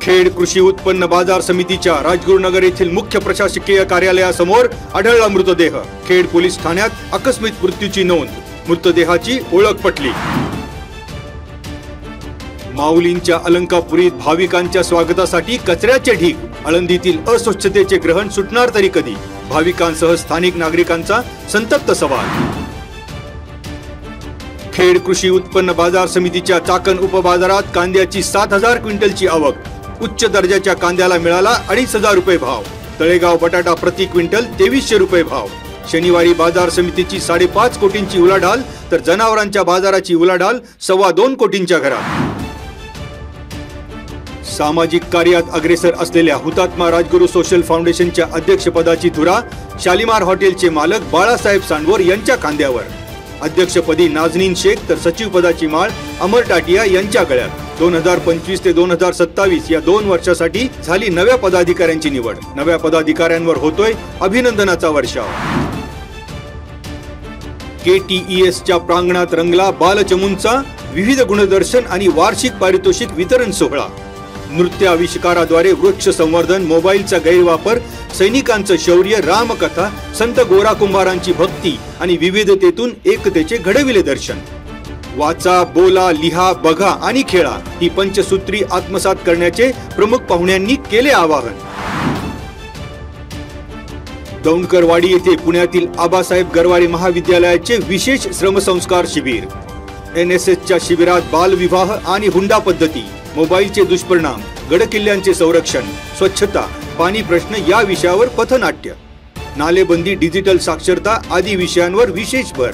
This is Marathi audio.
खेड कृषी उत्पन्न बाजार समितीच्या राजगुरुनगर येथील मुख्य प्रशासकीय कार्यालयासमोर आढळला मृतदेह। खेड पोलीस ठाण्यात आकस्मिक मृत्यूची नोंद, मृतदेहाची ओळख पटली। माऊलींच्या अलंकापुरीत भाविकांच्या स्वागतासाठी कचऱ्याचे ढीग, आळंदीतील अस्वच्छतेचे ग्रहण सुटणार तरी कधी? भाविकांसह स्थानिक नागरिकांचा संतप्त सवाल। खेड कृषी उत्पन्न बाजार समितीच्या चाकण उपबाजारात कांद्याची 7000 क्विंटलची आवक, उच्च दर्जाच्या कांद्याला मिळाला 2500 रुपये भाव। तळेगाव बटाटा प्रति क्विंटल 2300 रुपये भाव। शनिवारी बाजार समितीची 5.5 कोटींची उलाढाल तर जनावरांच्या बाजाराची उलाढाल 2.25 कोटींच्या घरात। सामाजिक कार्यात अग्रेसर असलेल्या हुतात्मा राजगुरू सोशल फाउंडेशनच्या अध्यक्षपदाची धुरा शालिमार हॉटेलचे मालक बाळासाहेब सांडवर यांच्या खांद्यावर। अध्यक्षपदी नाजनीन शेख तर सचिव पदाची माळ अमर टाटिया यांच्या गळ्यात। 2025 ते 2027 या 2 वर्षासाठी झाली नव्या पदाधिकाऱ्यांची निवड। नव्या पदाधिकाऱ्यांवर होतोय अभिनंदनाचा वर्षाव। KTESच्या प्रांगणात रंगला बालचमूंचा विविध गुणदर्शन आणि वार्षिक पारितोषिक वितरण सोहळा। नृत्य आविष्काराद्वारे वृक्ष संवर्धन, मोबाईलचा गैरवापर, सैनिकांचं शौर्य, रामकथा, संत गोरा कुंभारांची भक्ती आणि विविधतेतून एकतेचे घडविले दर्शन। वाचा, बोला, लिहा, बघा आणि खेळा ही पंचसूत्री आत्मसात करण्याचे प्रमुख पाहुण्यांनी केले आवाहन। दौंडकरवाडी येथे पुण्यातील आबासाहेब गरवारे महाविद्यालयाचे विशेष श्रमसंस्कार शिबिर। NSSच्या शिबिरात बालविवाह आणि हुंडा पद्धती, मोबाईलचे दुष्परिणाम, गडकिल्ल्यांचे संरक्षण, स्वच्छता, पाणी प्रश्न या विषयावर पथनाट्य, नालेबंदी, डिजिटल साक्षरता आदी विषयांवर विशेष भर।